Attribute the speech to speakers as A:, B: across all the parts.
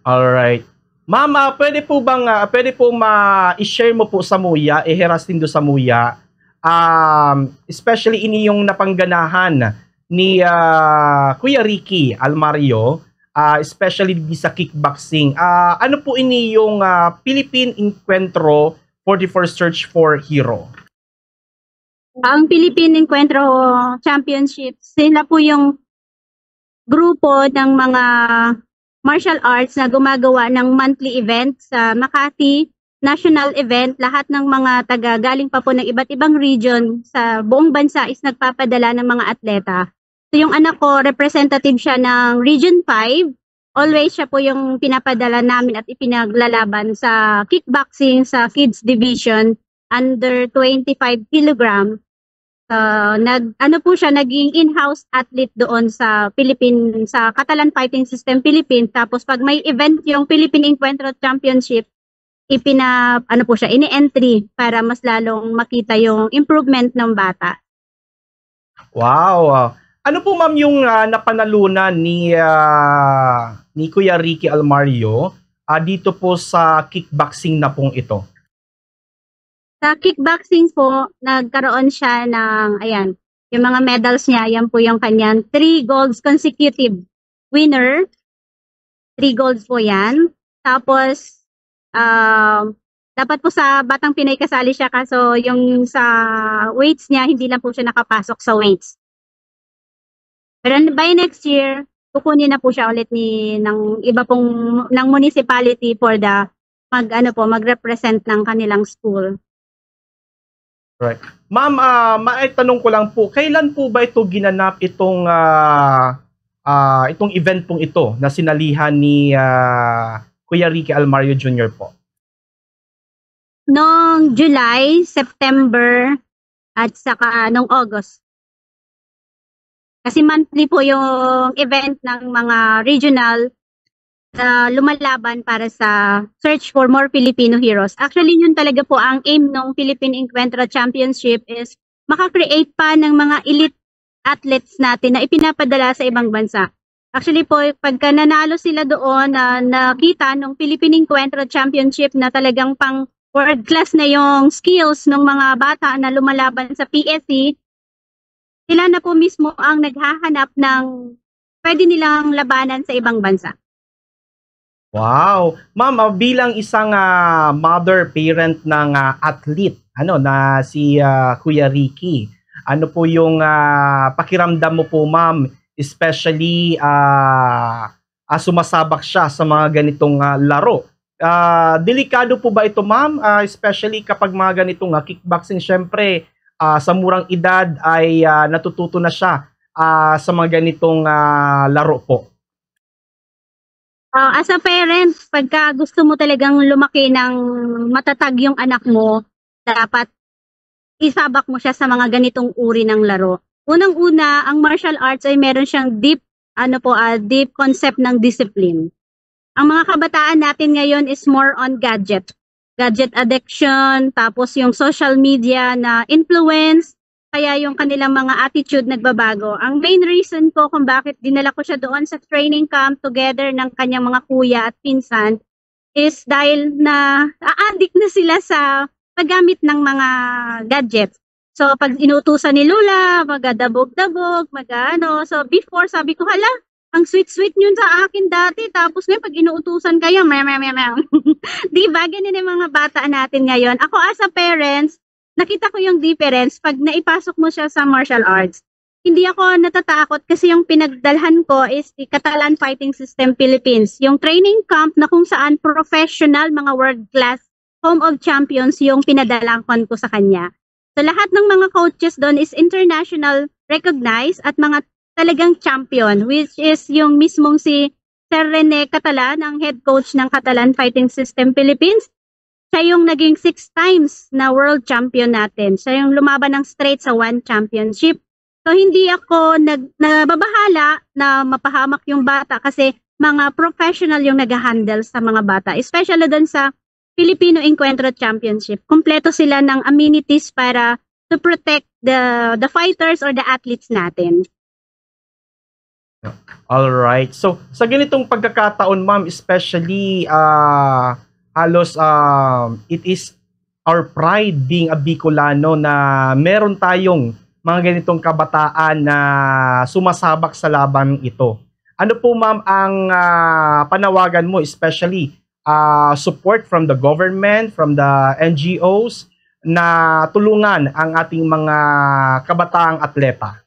A: Alright. Ma'am, pwede po bang, pwede po ma-share mo po sa Muya, iheras din do sa Muya, especially ini yung napangganahan ni Kuya Ricky Almario, especially di sa kickboxing. Ano po ini yung Philippine Encuentro 44 Search for Hero?
B: Ang Philippine Encuentro Championship, sila po yung grupo ng mga martial arts na gumagawa ng monthly event sa Makati, national event. Lahat ng mga taga galing pa po ng iba't ibang region sa buong bansa is nagpapadala ng mga atleta. So yung anak ko, representative siya ng Region 5. Always siya po yung pinapadala namin at ipinaglalaban sa kickboxing sa kids division under 25 kilogram. Ano po siya, naging in-house athlete doon sa sa Catalan Fighting System Philippines. Tapos pag may event yung Philippine Encuentro Championship, ano po siya, ini-entry para mas lalong makita yung improvement ng bata.
A: Wow! Ano po ma'am yung napanalunan ni Kuya Ricky Almario dito po sa kickboxing na pong ito?
B: Sa kickboxing po, nagkaroon siya ng, ayan, yung mga medals niya, yan po yung kanyang 3 golds consecutive winner. 3 golds po yan. Tapos, dapat po sa Batang Pinoy kasali siya, kaso yung sa weights niya, hindi lang po siya nakapasok sa weights. Pero by next year, kukunin na po siya ulit ng iba pong, ng municipality for the, mag-represent ng kanilang school.
A: Right. Ma'am, maitanong ko lang po, kailan po ba ito ginanap itong event pong ito na sinalihan ni Kuya Ricky Almario Jr. po?
B: Noong July, September, at saka noong August. Kasi monthly po yung event ng mga regional lumalaban para sa search for more Filipino heroes. Actually, yun talaga po ang aim ng Philippine Encuentro Championship is makakreate pa ng mga elite athletes natin na ipinapadala sa ibang bansa. Actually po, pagka nanalo sila doon na nakita ng Philippine Encuentro Championship na talagang pang world class na yung skills ng mga bata na lumalaban sa PSC, sila na po mismo ang naghahanap ng pwede nilang labanan sa ibang bansa.
A: Wow! Ma'am, bilang isang mother, parent ng athlete, na si Kuya Ricky, ano po yung pakiramdam mo po, ma'am, especially sumasabak siya sa mga ganitong laro? Delikado po ba ito, ma'am? Especially kapag mga ganitong kickboxing, syempre, sa murang edad ay natututo na siya sa mga ganitong laro po.
B: As a parent, pagka gusto mo talagang lumaki ng matatag yung anak mo, dapat isabak mo siya sa mga ganitong uri ng laro. Unang-una, ang martial arts ay meron siyang deep concept ng discipline. Ang mga kabataan natin ngayon is more on gadget addiction, tapos yung social media na influence, kaya yung kanilang mga attitude nagbabago. Ang main reason ko kung bakit dinala ko siya doon sa training camp together ng kanyang mga kuya at pinsan is dahil na a-addict na sila sa paggamit ng mga gadgets. So pag inutusan ni Lula, magadabog-dabog, so before sabi ko, hala, ang sweet-sweet yun sa akin dati, tapos ngayon pag inuutusan kayo, diba, ganyan yung mga bata natin ngayon. Ako as a parents, nakita ko yung difference pag naipasok mo siya sa martial arts. Hindi ako natatakot kasi yung pinagdalhan ko is the Catalan Fighting System Philippines. Yung training camp na kung saan professional, mga world-class, home of champions yung pinadalangkon ko sa kanya. So lahat ng mga coaches doon is international recognized at mga talagang champion, which is yung mismong si Sir Rene Catalan, ang head coach ng Catalan Fighting System Philippines. Siya yung naging 6 times na world champion natin. Siya yung lumaban ng straight sa 1 championship. So hindi ako nababahala na mapahamak yung bata kasi mga professional yung nag-handle sa mga bata. Especially doon sa Filipino Encuentro Championship. Kompleto sila ng amenities para to protect the fighters or the athletes natin.
A: All right. So, sa ganitong pagkakataon, ma'am, especially, halos, it is our pride being a Bicolano na meron tayong mga ganitong kabataan na sumasabak sa laban ito. Ano po, ma'am, ang panawagan mo, especially support from the government, from the NGOs, na tulungan ang ating mga kabataang atleta?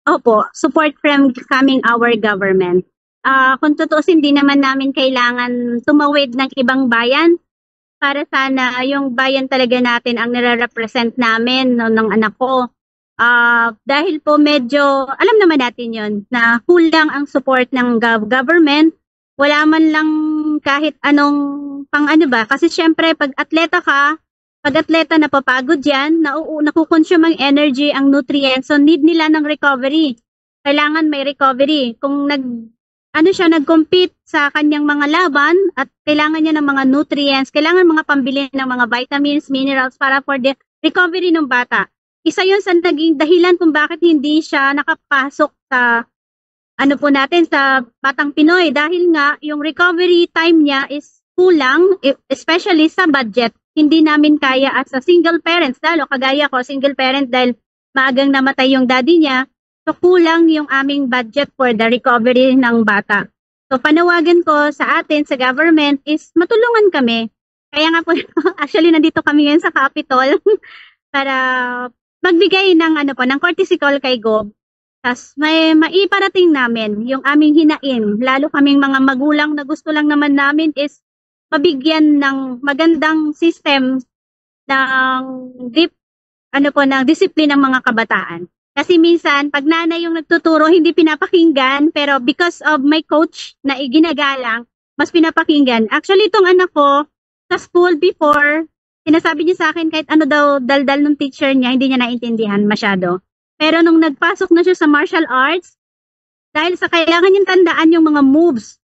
B: Opo, support from coming our government. Kung tutuusin, hindi naman namin kailangan tumawid ng ibang bayan para sana yung bayan talaga natin ang nire-represent namin no, ng anak ko. Dahil po medyo, alam naman natin yon na kulang ang support ng government. Wala man lang kahit anong pang ano ba. Kasi syempre, pag atleta napapagod yan, nakukonsume ang energy, ang nutrients, so need nila ng recovery. Kailangan may recovery. Kung nag-compete sa kanyang mga laban at kailangan niya ng mga nutrients, kailangan mga pambili ng mga vitamins, minerals para for the recovery ng bata. Isa yun sa naging dahilan kung bakit hindi siya nakapasok sa sa Batang Pinoy dahil nga yung recovery time niya is kulang, especially sa budget. Hindi namin kaya as a single parent, lalo kagaya ko, single parent dahil maagang namatay yung daddy niya. So kulang yung aming budget for the recovery ng bata. So panawagan ko sa atin, sa government is matulungan kami. Kaya nga po, actually nandito kami ngayon sa Capitol para magbigay ng ng courtesy call kay Gob. Tas may maiparating namin yung aming hinain, lalo kaming mga magulang na gusto lang naman namin is mabigyan ng magandang system ng ng disiplina ng mga kabataan. Kasi minsan, pag nanay yung nagtuturo, hindi pinapakinggan, pero because of my coach na iginagalang, mas pinapakinggan. Actually, itong anak ko, sa school before, sinasabi niya sa akin kahit ano daw daldal ng teacher niya, hindi niya naintindihan masyado. Pero nung nagpasok na siya sa martial arts, dahil sa kailangan niyang tandaan yung mga moves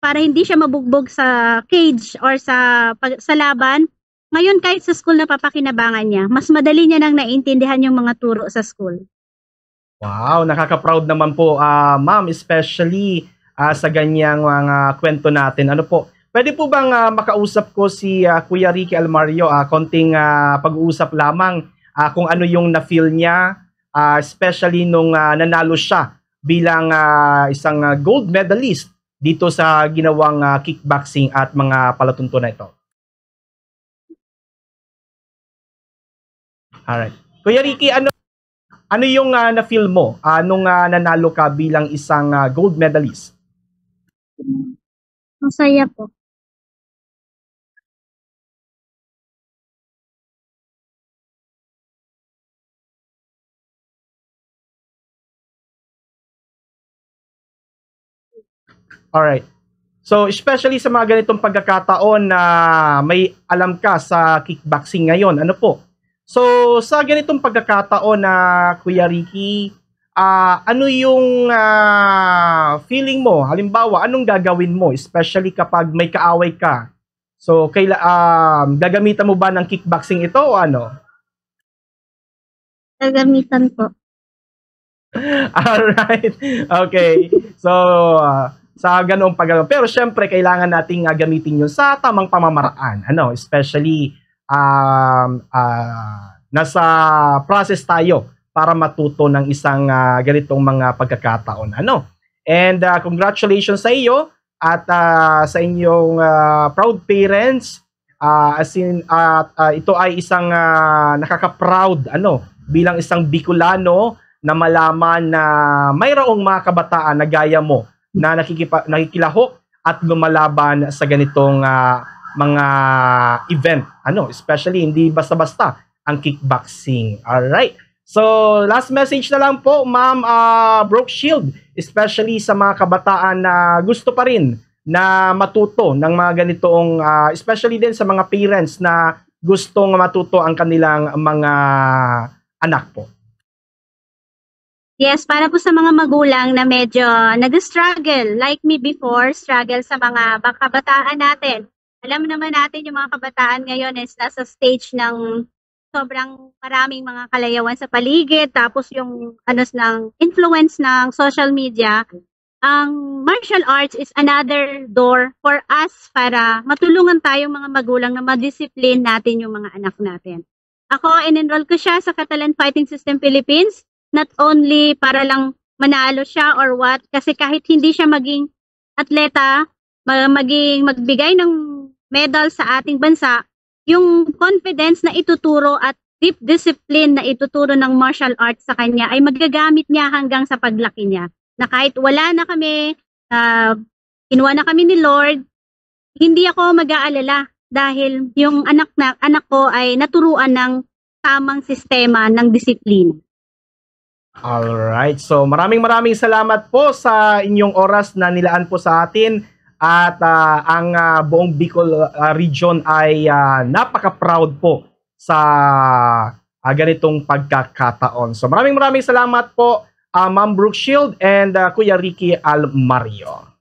B: para hindi siya mabugbog sa cage or sa laban, ngayon kahit sa school na papakinabangan niya, mas madali niya nang naintindihan yung mga turo sa school.
A: Wow, nakaka-proud naman po, ma'am, especially sa ganyang mga kwento natin. Ano po, pwede po bang makausap ko si Kuya Ricky Almario, konting pag-uusap lamang kung ano yung na-feel niya, especially nung nanalo siya bilang isang gold medalist dito sa ginawang kickboxing at mga palatuntunan ito. Alright. Kuya Ricky, ano yung na-feel mo nung nanalo ka bilang isang gold medalist?
B: Masaya po.
A: Alright. So, especially sa mga ganitong pagkakataon na may alam ka sa kickboxing ngayon, ano po? So, sa ganitong pagkakataon na Kuya Ricky, ano yung feeling mo? Halimbawa, anong gagawin mo? Especially kapag may kaaway ka. So, gagamitan mo ba ng kickboxing ito o ano?
B: Gagamitan po.
A: Alright. Okay. So, sa ganoong pagano. Pero syempre, kailangan nating gamitin yun sa tamang pamamaraan. Especially, nasa process tayo para matuto ng isang ganitong mga pagkakataon. And congratulations sa iyo at sa inyong proud parents. Ito ay isang nakaka-proud bilang isang Bicolano na malaman na mayroong mga kabataan na gaya mo na nakikilahok at lumalaban sa ganitong mga event. Especially hindi basta-basta ang kickboxing. Alright. So, last message na lang po, Ma'am Brooke Shield, especially sa mga kabataan na gusto pa rin na matuto ng mga ganitong, especially din sa mga parents na gustong matuto ang kanilang mga anak po.
B: Yes, para po sa mga magulang na medyo nag-struggle, like me before, struggle sa mga kabataan natin. Alam naman natin yung mga kabataan ngayon is nasa stage ng sobrang maraming mga kalayawan sa paligid, tapos yung ng influence ng social media, ang martial arts is another door for us para matulungan tayong mga magulang na madisiplin natin yung mga anak natin. Ako, in-enroll ko siya sa Catalan Fighting System Philippines, not only para lang manalo siya or what, kasi kahit hindi siya maging atleta, magbigay ng medal sa ating bansa, yung confidence na ituturo at deep discipline na ituturo ng martial arts sa kanya ay magagamit niya hanggang sa paglaki niya. Na kahit wala na kami, kinuha na kami ni Lord, hindi ako mag-aalala dahil yung anak ko ay naturuan ng tamang sistema ng disiplina.
A: Alright, so maraming salamat po sa inyong oras na nilaan po sa atin at ang buong Bicol region ay napaka-proud po sa ganitong pagkakataon. So maraming salamat po Ma'am Brooke Shield and Kuya Ricky Almario.